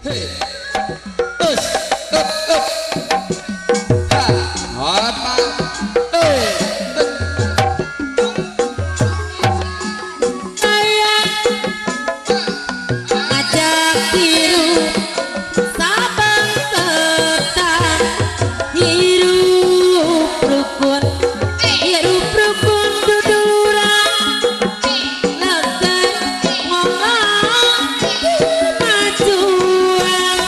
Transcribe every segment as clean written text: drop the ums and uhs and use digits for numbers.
Hey. Us. Up up. Ha. Apa? Hey. Ajak biru sabang tetap hirup rukun dudurang leken ngomong majuan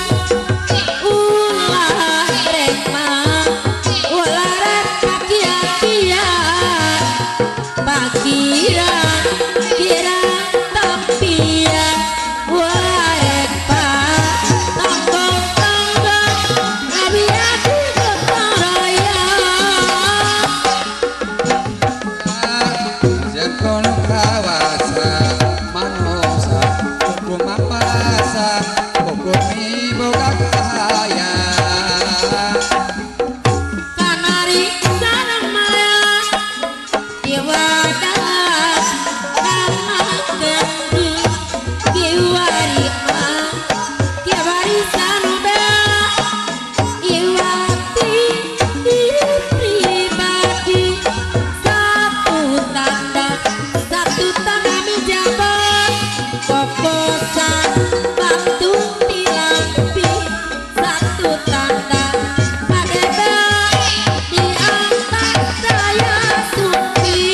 ulah rek mah ulah rek pakia-kia pakirang kirang tempian ulah rek pa tonggong-tonggong nabi aku gotong royong Jekon kawasa manusa hukum apasa hukum boga kaya kanari sareng maya diwada karena gending kiwari kiwari sanubea iwati pribadi satu tanda mijabat kokosan bantu dilampi satu tanda padeda diangkat saya suci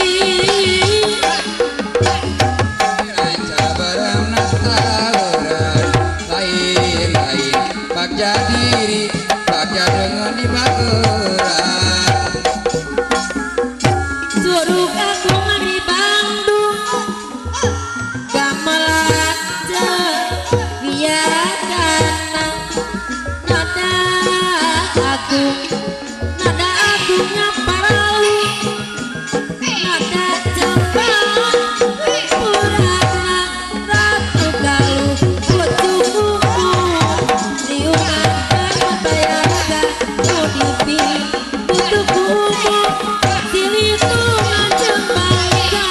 raja berenang tawuran lain-lain bagja diri bagja dengan di bageran suruh kagungan di Bandung gamelan biarkan nada agungnya parawi nada jepang purana ratu galuh pucukuku diunangkan bayaga mudipi tutukumu silitungan jembangka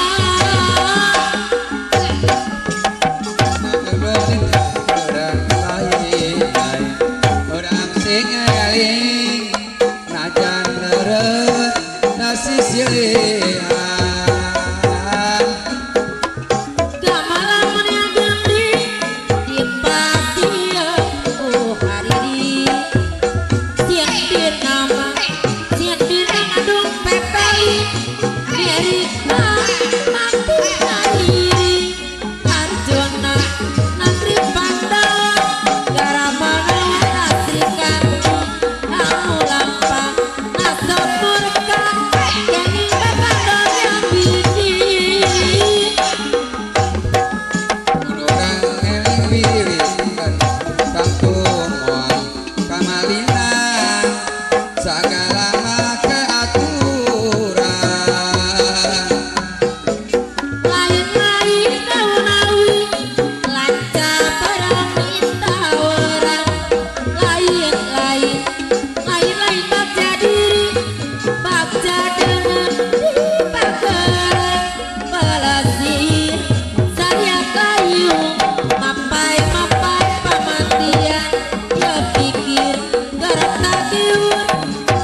orang lain-lain orang sing galing najan lereuh nasi silihan gamalang menia gending di pasieun hari di sieun nama sieun dina ngadung pepeli Amerika mati sendiri Arjuna negeri Pandawa garamana asrikan anu lampang nasab murka kening babandor yang biji orang eling wiritan kampung moal kamalinan sagala make aturan lain-lain daun-awi lanca barang minta orang lain-lain bagja diri bagja dengan dipakeran belasir saya kayu mapai pamandian ya pikir gerak takiun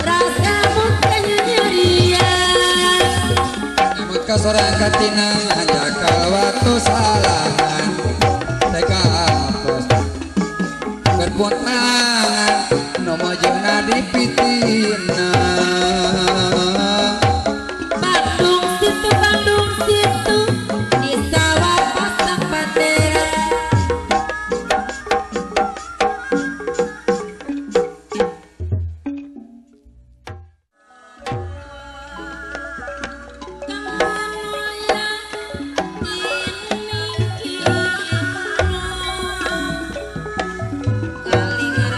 rasa muka nyerian imut kasoran katina jakal waktu salangan teka apos berbuat mangan nomo jona dipitina Bandung situ di sawah pasang bandera kalingan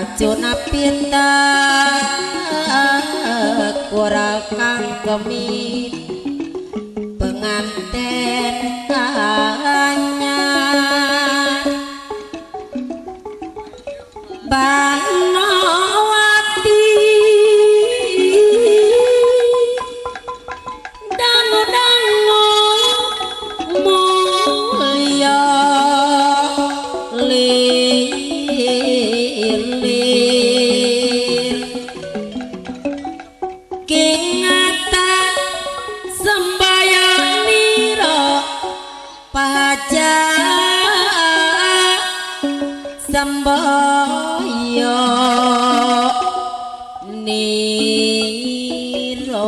Bajuna pinta kurang kemit pengantin anyar Banowati dangu-dangu mulya lilir kingatan sembayang nira pajak sembaya nira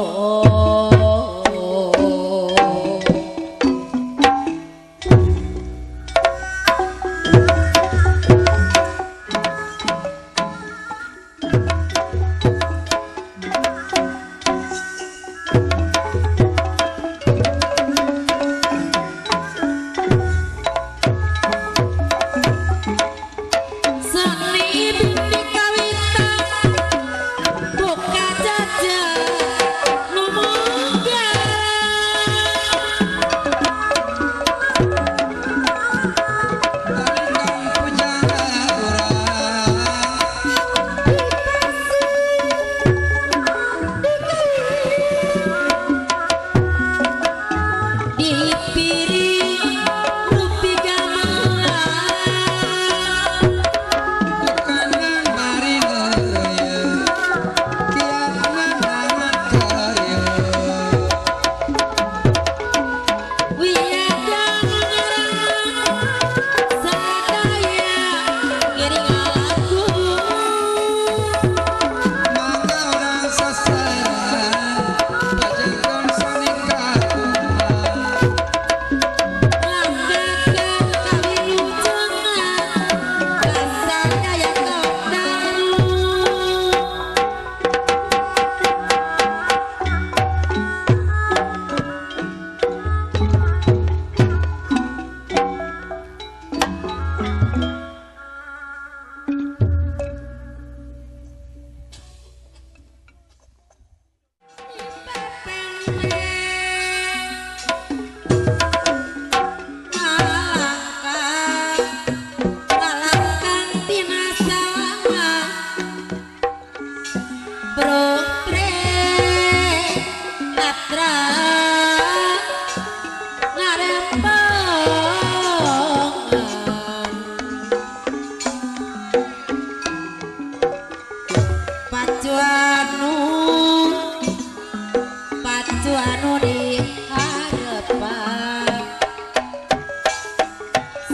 Pacuanu di harapan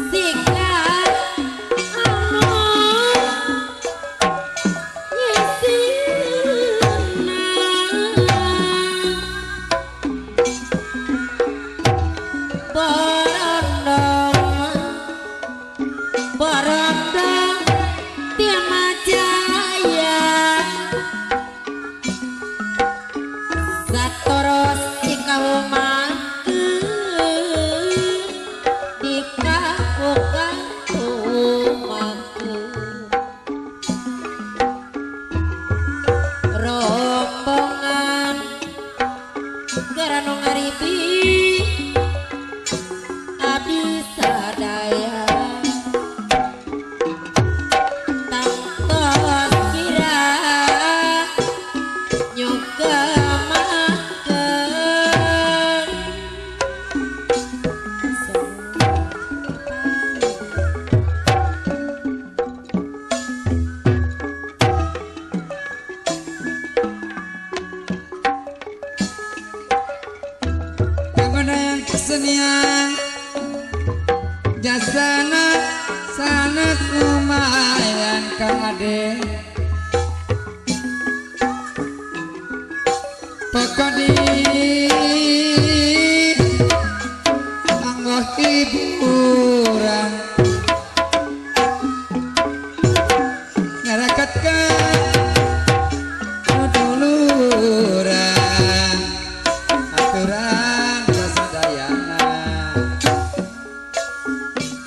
sikat anu nyisina borondong dia majaya satoros dikaumakeun dikakumakeun rombongan geranu ngaribi abdi sadaya tangtos kira nyugemakeun Kagunaan kesenian jasana sanes lumayan Kang Ade pokok di anggoh hiburan ngarakatkan duluran aturan kasadayana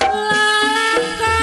lalangka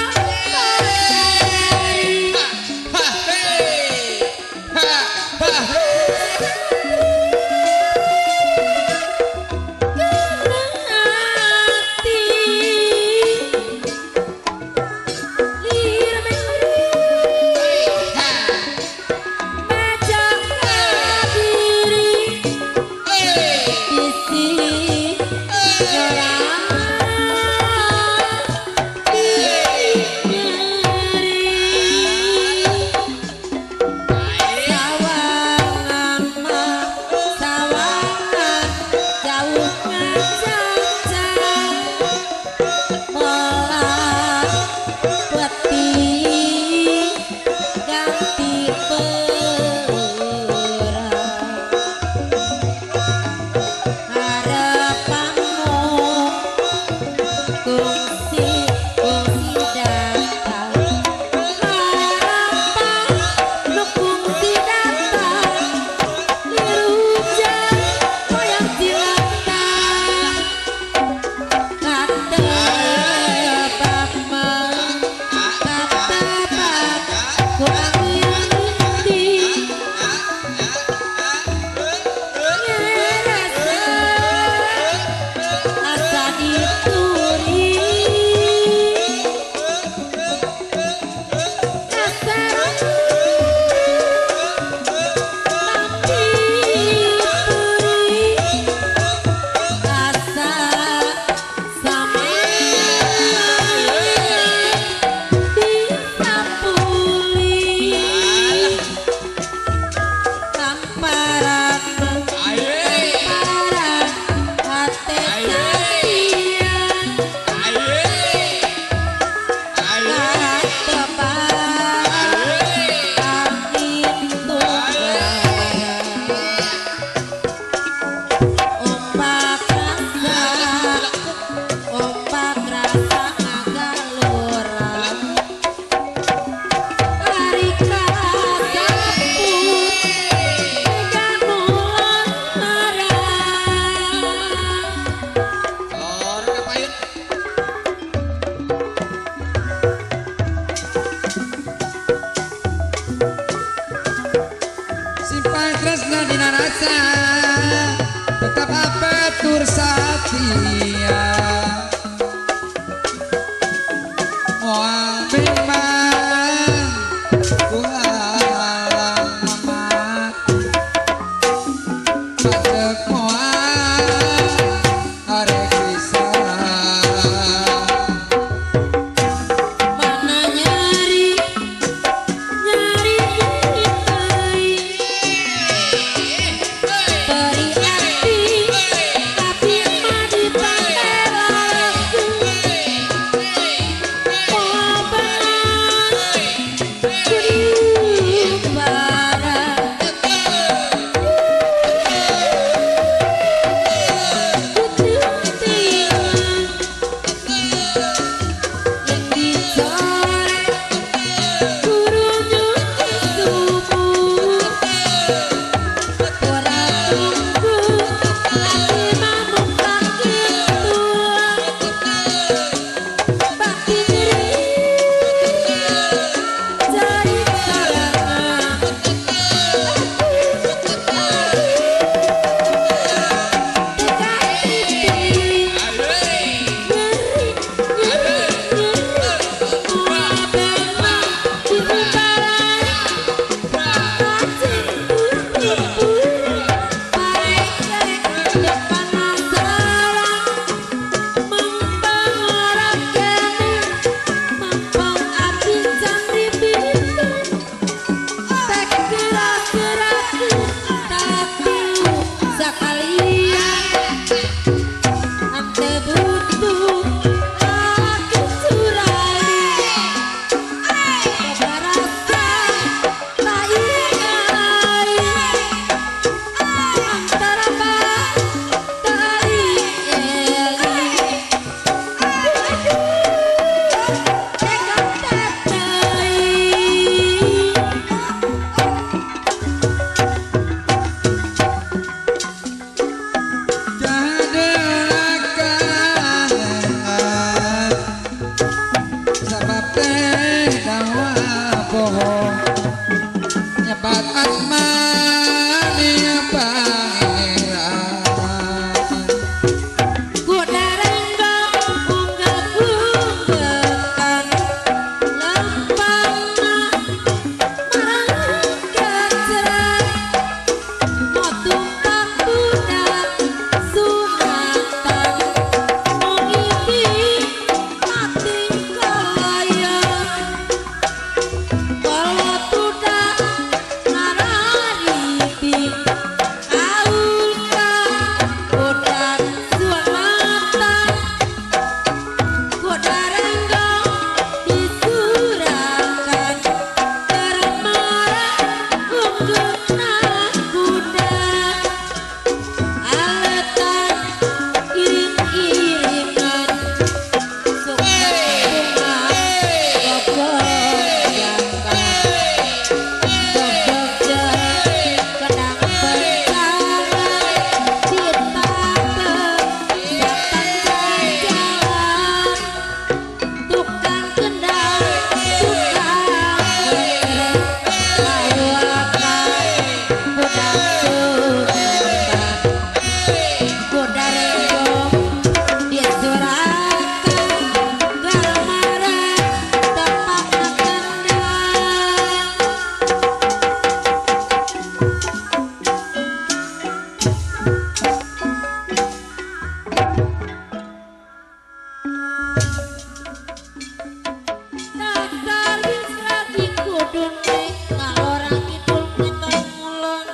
kudune ngalor ngidul ngetan ngulon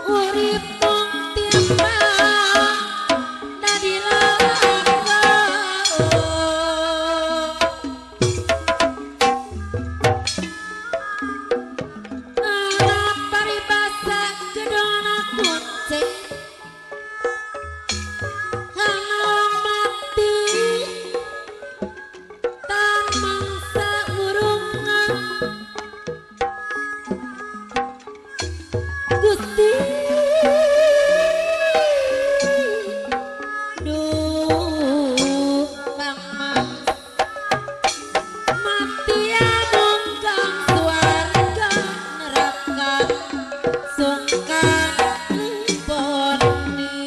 urip mung timbang dadi lalago arep paribasa gedona kunci hanong mati tamang saurungan Gusti duh mamang mati anung kang suarga neraka sungkan poni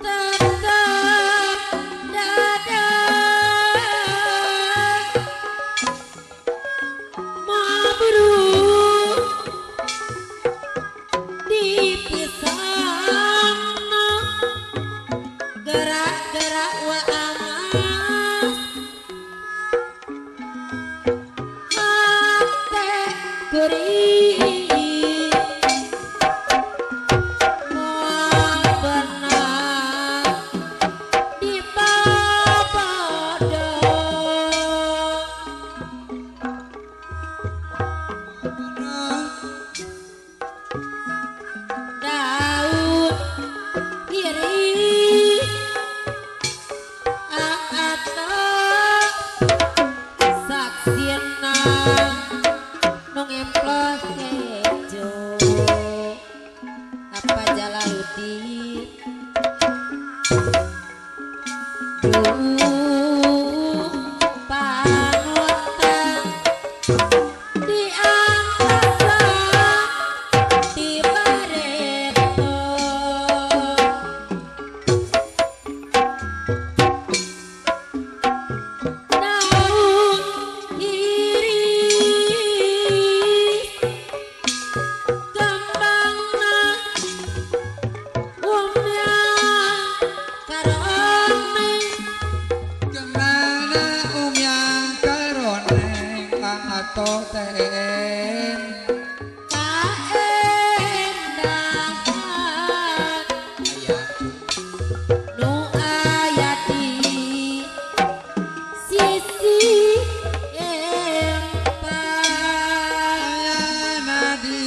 tetap dada mabru dipisahna gerak-gerak wa amas hate gurih moal benar di papada daun iris aata saksina nong emploh kejo apa Jalaluddin duh panutan di angkasa di bareto daun iris kembangna umyang karone Kemana yang karoneng kang atoten kaendahan ayah nu aya di sisi empang ayana di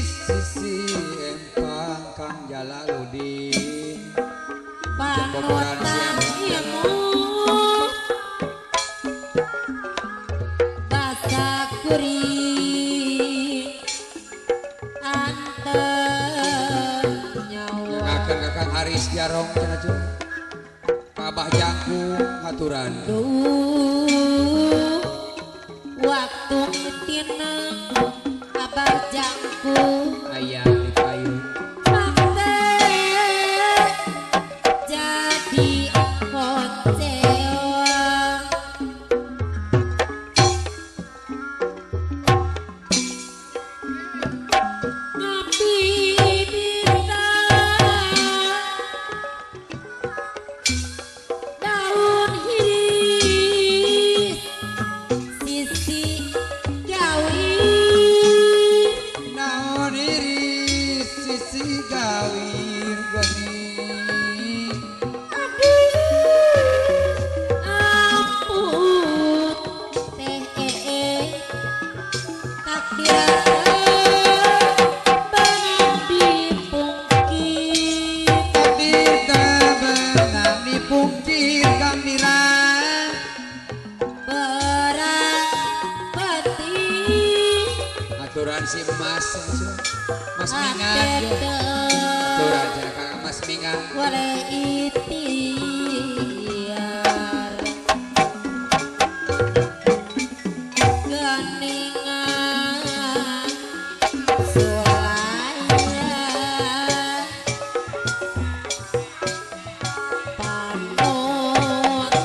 sisi empang Kang Jalaluddin panutan ilmu basa kuring anteng nyawa akan Kakang Haris Jarong cenah Cu. Kabah Jangkung ngaturan duh waktu ngitina abah jangkung ayah di payung Mangte jadi koceo ngopi bintang daun iris sisi gawir naon iris sisi gawir goni ampun teh takdir benang dipungkit takdir benang dipungkir gamiran berat peti aturan si Mas Cu. Mas Mingan adet Cu. aturan cenah Kakang Mas Mingan boleh itiar geningan sulaya panutan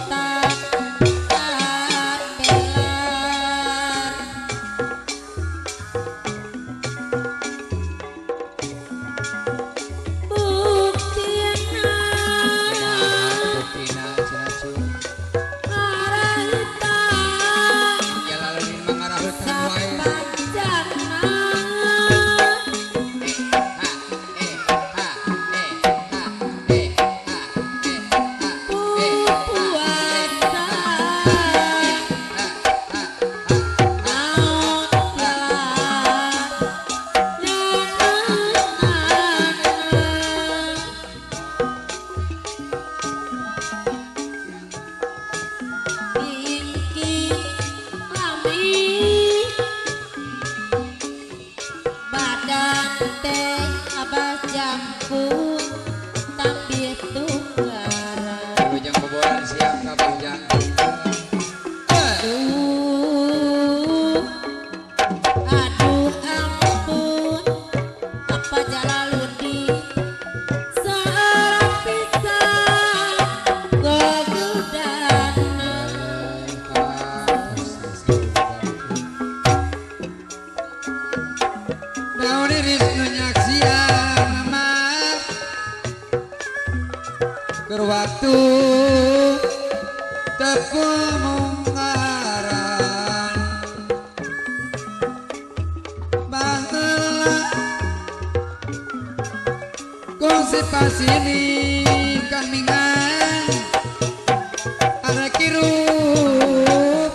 ambelar buktina Waktu tepung ngarang baheula konsepasini kamingan ada kirup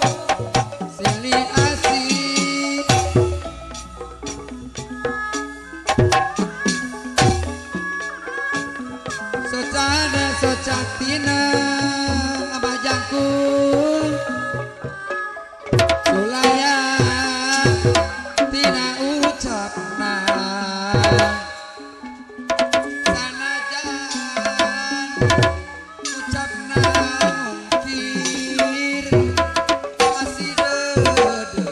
silih asih socada socatina abah jangkung sulaya tina ucapna sanajan ucapna mungkir masih dede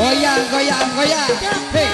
goyang goyang goyang hey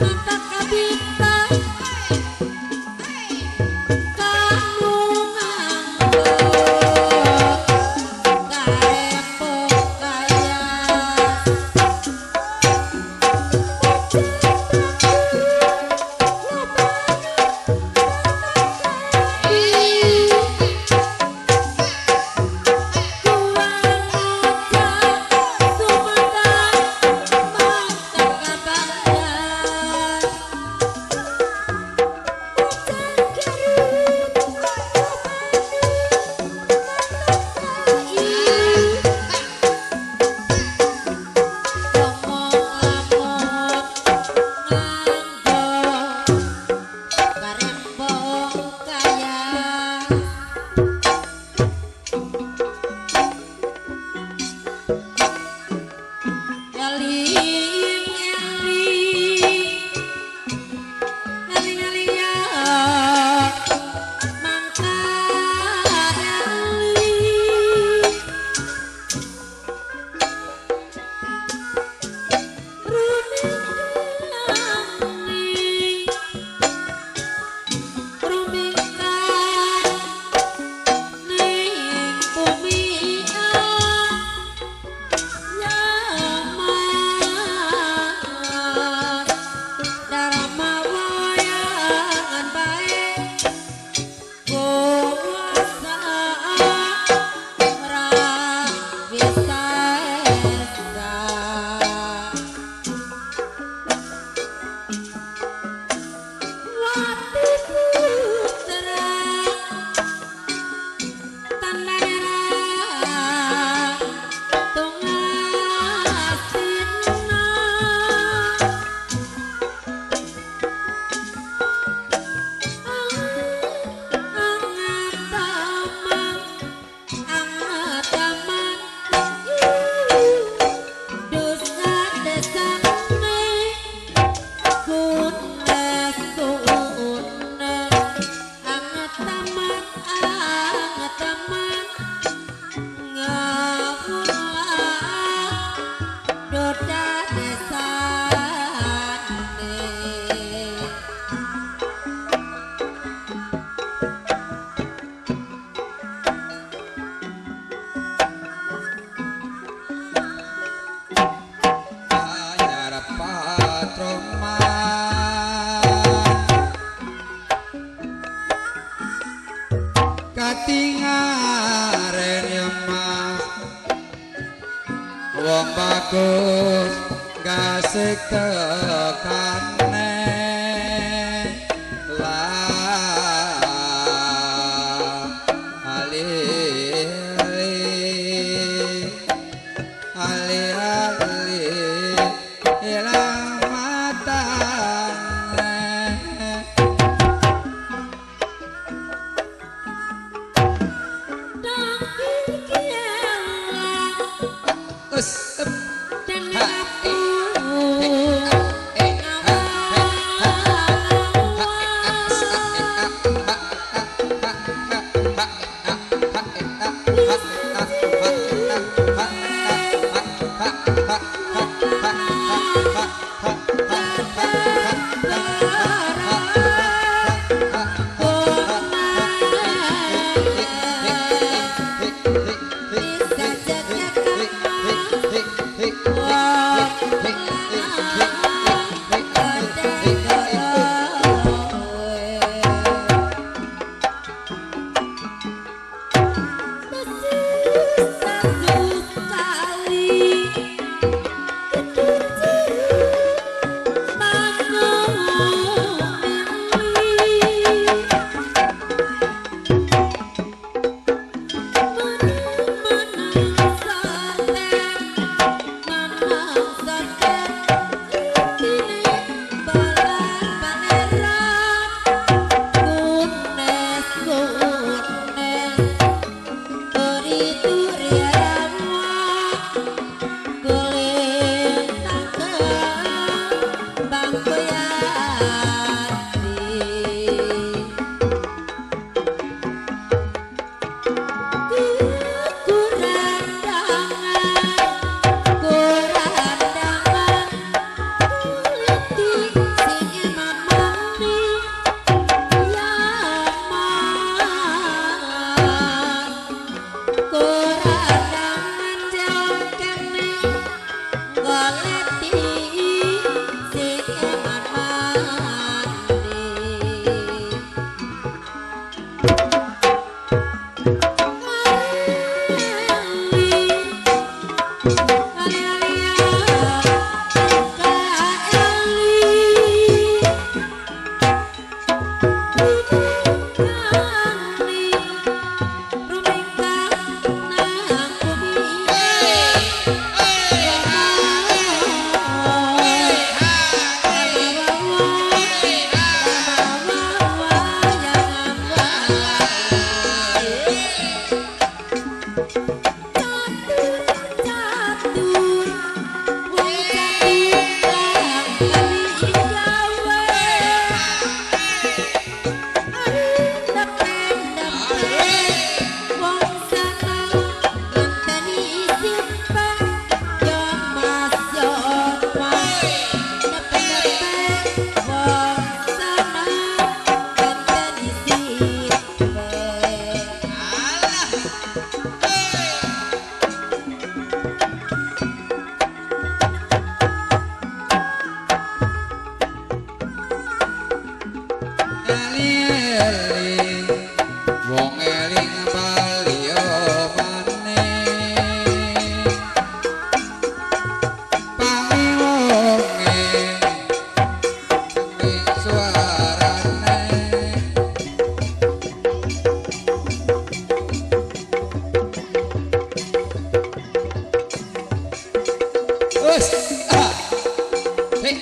Mata kabita bagus gasik tekane lah ali ali ali ilang matane Ustap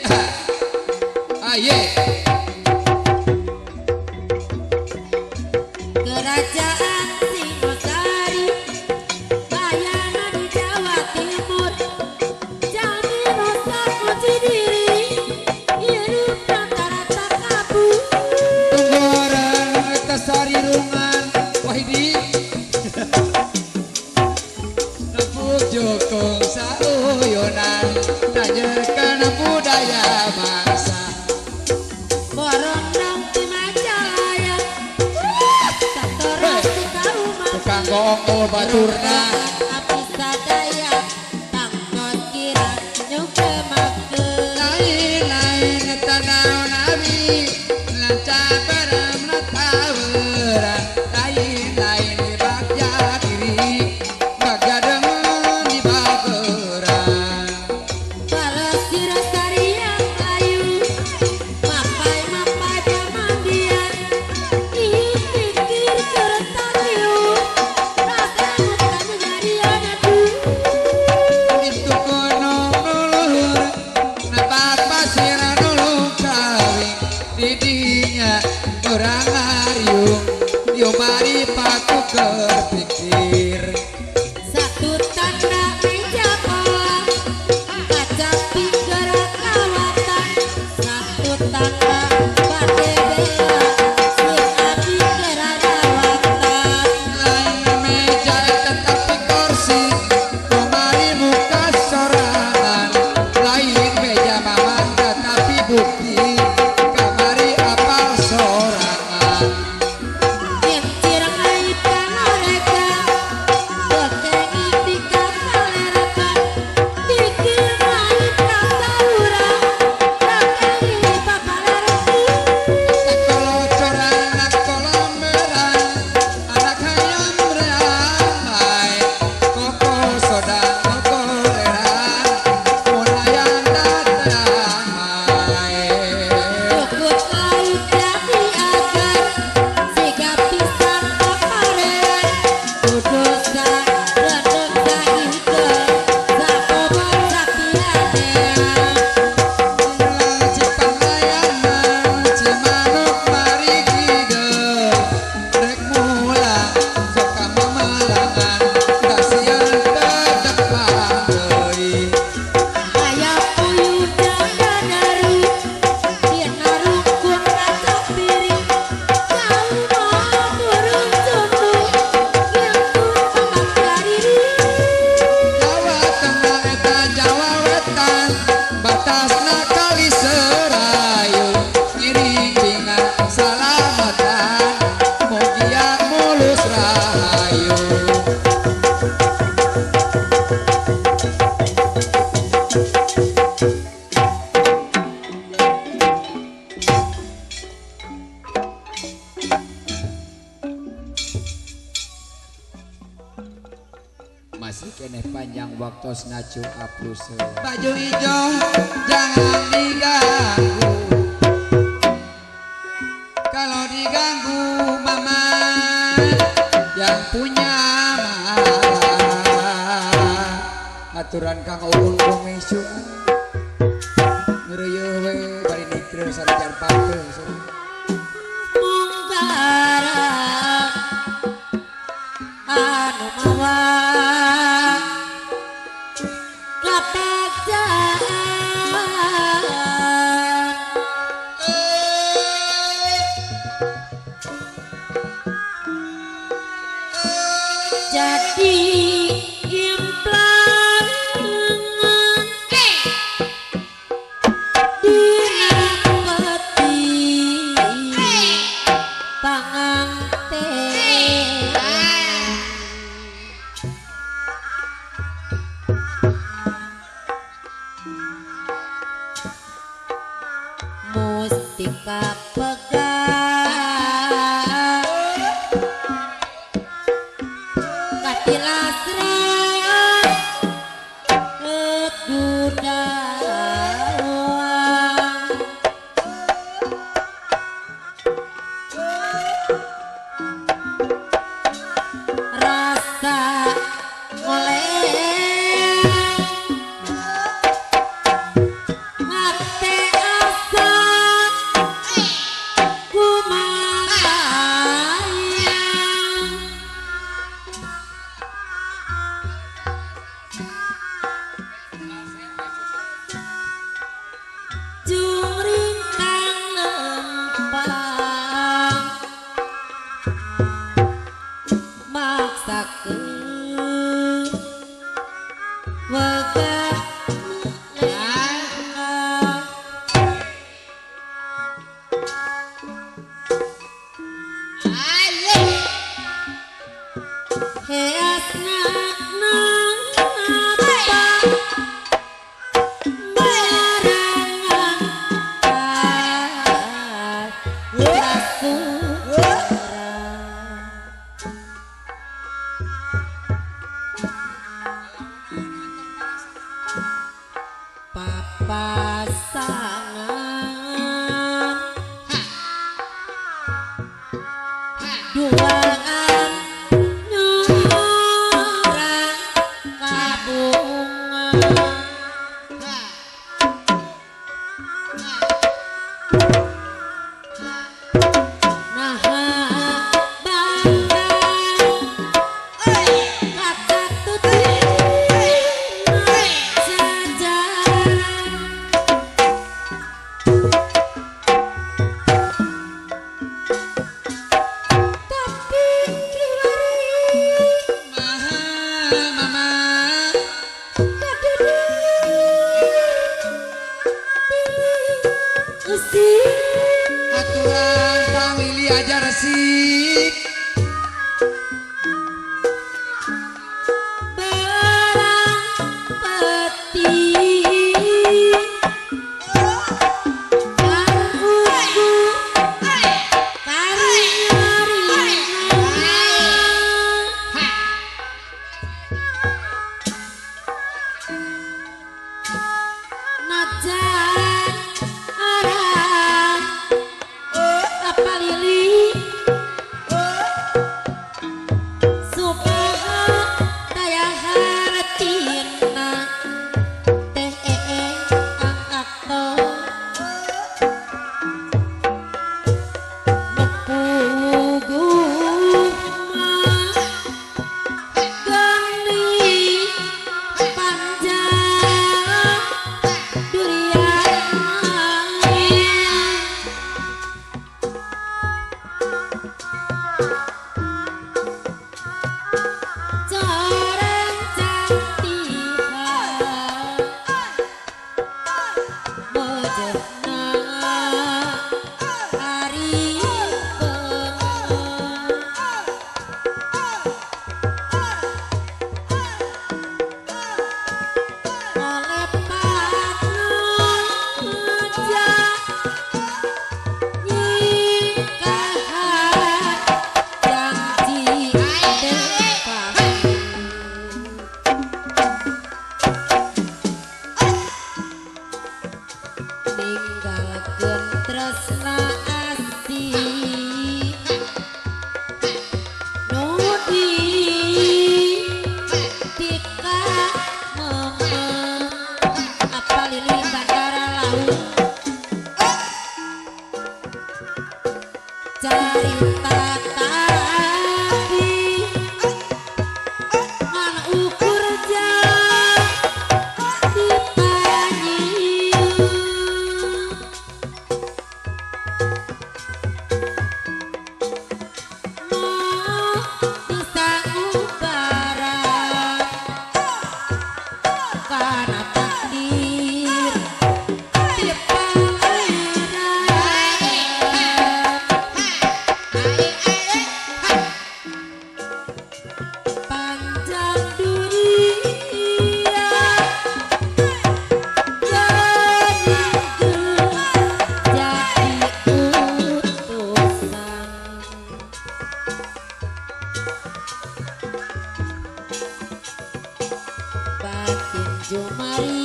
ha Kerajaan Singosari Bayana di Jawa Timur Jami Rosa kunci diri hidup rata-rata kabur Tunggu tesari rungan Wahidi Nepuk jokong sauyonan Tanyakan budaya bangsa Borong dong di Majalaya Tukang gong baturna Api sadaya Tangkot kira nyuke make Lain-lain tanau nabi Lancap perem nataweran Lain-lain di bagja kiri Bagja dengan di bageran didinya orang ngariung yo mari paku berpikir satu tanda meja kolam kaca pikir kawatan satu tanda bade bela si abi kerawatan lain meja tetapi kursi kemari muka sorangan lain meja mamang tetapi bukti kamari apal sorangan yang cirang aitan mereka bekengi pika kalerakan dikir aitan taura bekengi papalerti kalau corangan kolameran anak hayam ramai koko soda koko leran munayan damai Dukut laut jadi agar Siga pisang kemarin Kudosa redosa ike Zakobor sakianea Cipanglayanan Cimanuk mari kidul rek mulang sok mamalangan kasihan tedepan deui Ayah puyuh dari Dina rukun kaca piring Kau mau burung sumbu Yang tumpang kariri Jawa Tengah eta Jawa Wetan batasna kali serayu ngiringingan salamatan mugia mulus rahayu masih keneh panjang waktu snacu apluse baju hijau jangan diganggu kalau diganggu mama yang punya marah aturan kang ulun kumesu ngeureuh we bari nikreun sarajan pakeun Mungkara anu mawa kapajaan jadi implan dina peti panganten mustika pegang katilasreng kegudawan rasa oleh ngate asa kumayang jumring kang lempang maksakeun wegah lengang heasna nang apa barangan papasangan duaan nyurang kabungan asik barang peti ninggalkeun tresna asih nu tika meme apalili bandara laut carita tadi ngan ukur jam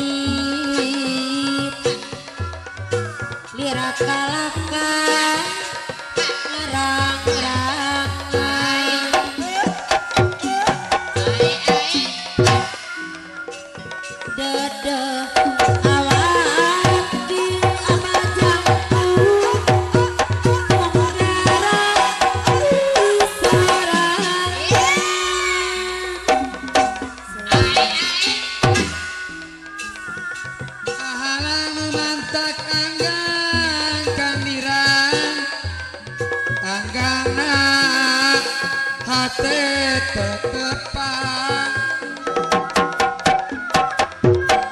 Jumarit lira kalaka ngarang-rangan dedeh awak king amajangku menggarap halang mantak anggang kandirang anggana hate tetepang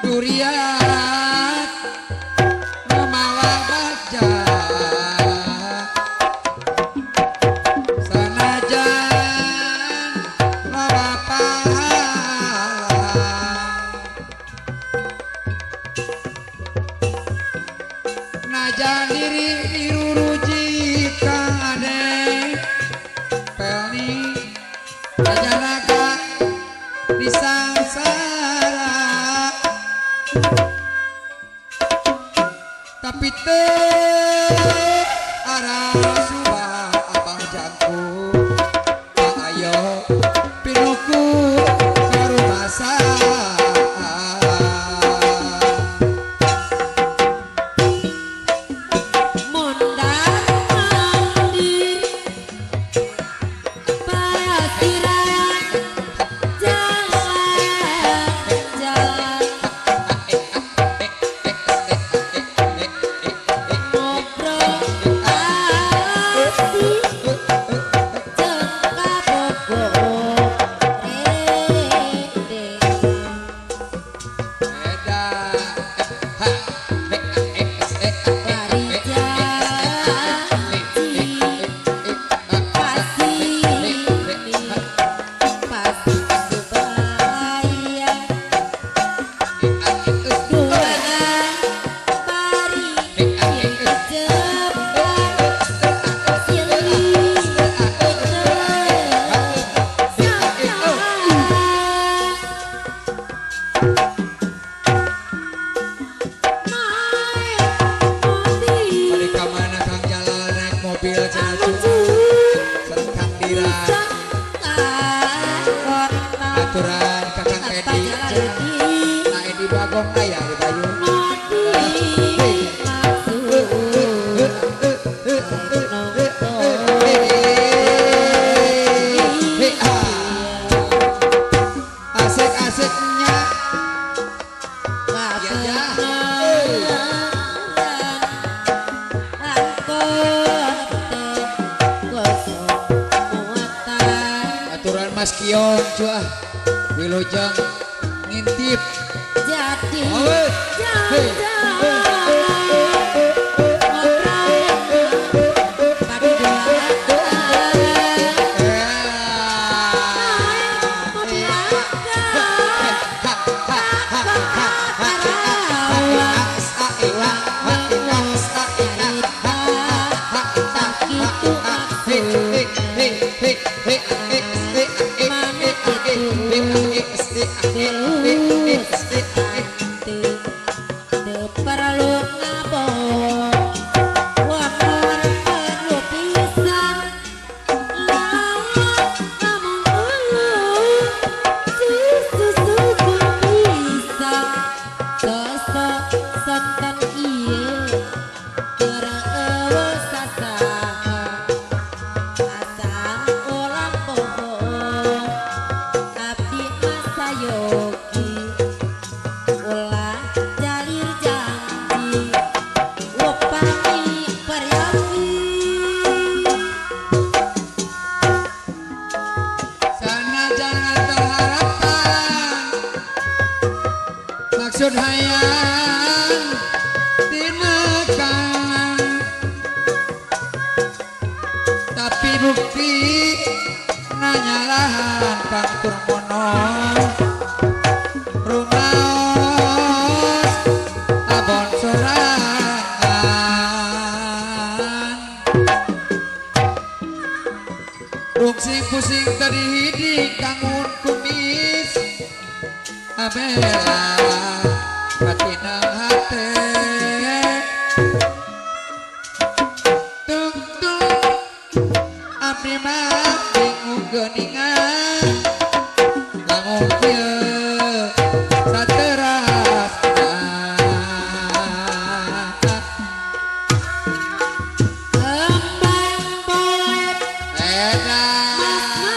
duriat memawa baja sanajan loba pahala najan diri diruruji ka ade pelni najan raga di sangsara tapi teu arah subah abah jangku ayo pinuku karumasa ngobrol Mas Kion cuah Wilujeng ngintip Jadi Awet. Hei. Maksud hayang tinekan tapi bukti nanyalahan Kang Turmono rumaos abon sorangan rungsing pusing tadi hidi kangun kumis abela patinang hate tung abdi mah bingung geuningan lamun kieu sateras kembang poet edan ha ha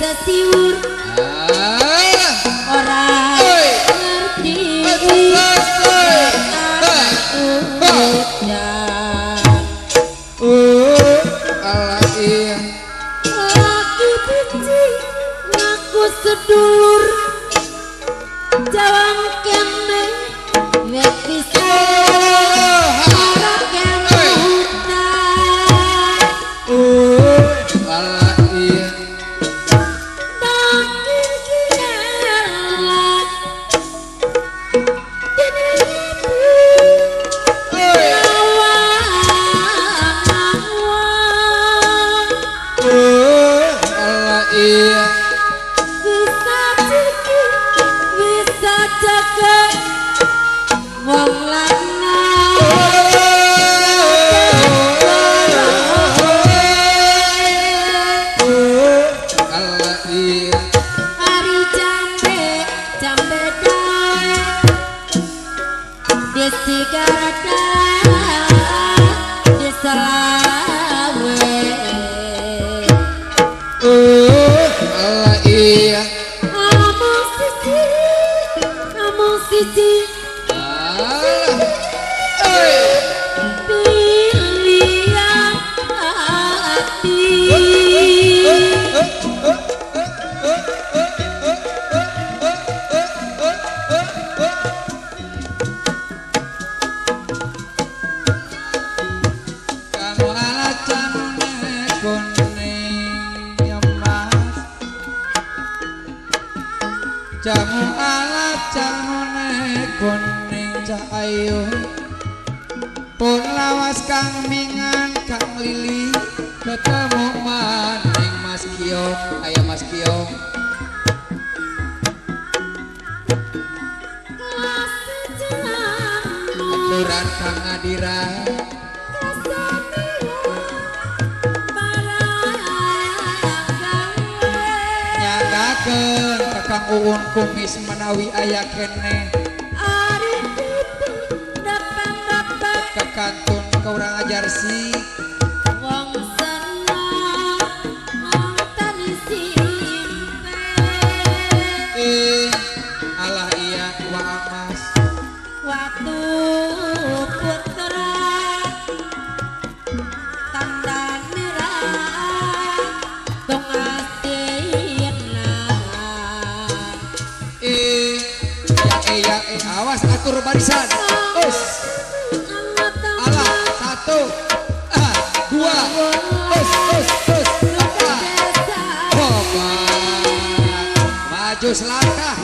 Sesiur orang ngerti laki benci ngaku sedulur jawang kene wek bisa orang kene jamu alat jamune kuning cahayu pun lawas kang mingan kang lili ketemu maning Mas Kiong aya Mas Kiong aturan kang ngadira nyanggakeun Kakang Uun kumis menawi aya kene kekantun ka urang ajar si wong seneng mantan simpe alah iya Wang Mas waktu putra tanda merah tong astina awas atur barisan alah 1 2 maju selangkah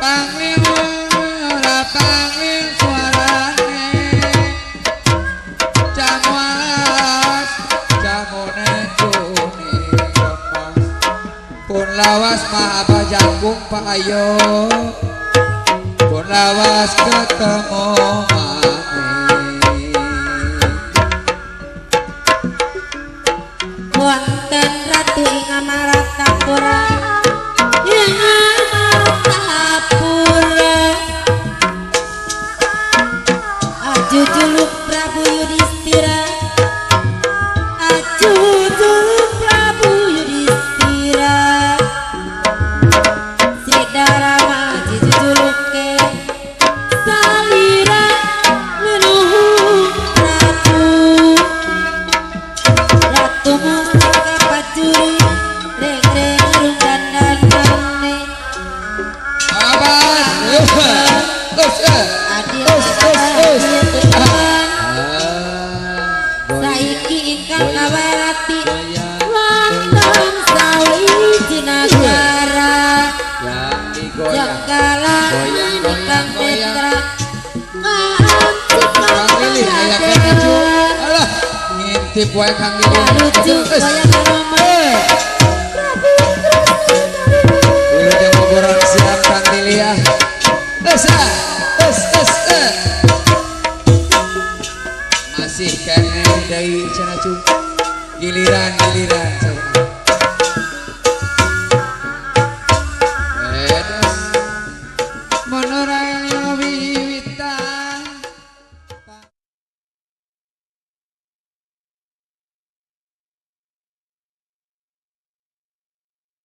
panggil ora panggil suarane jamuas jamune kuning lemas pun lawas mah abah jangkung pak ayo pun lawas ketemu wonten ratu ing Amartapura ing Amartapura aju juluk Prabu Yudhistira aju juluk Prabu Yudhistira Sri Darama jujuluke salira leluhur Prabu Ratu mustika pacuri reng-reng rungkan dandane abah adil saiki ingkang kawarati wonten sawiji nagara yang digoyang jagalan ingkang petra Kang Lili aya kene cu alah ngintip wae Kang Lili lucu goyang aroma dulu teh ngobrol siap Kang Lili ya masih kene deui cenah cu giliran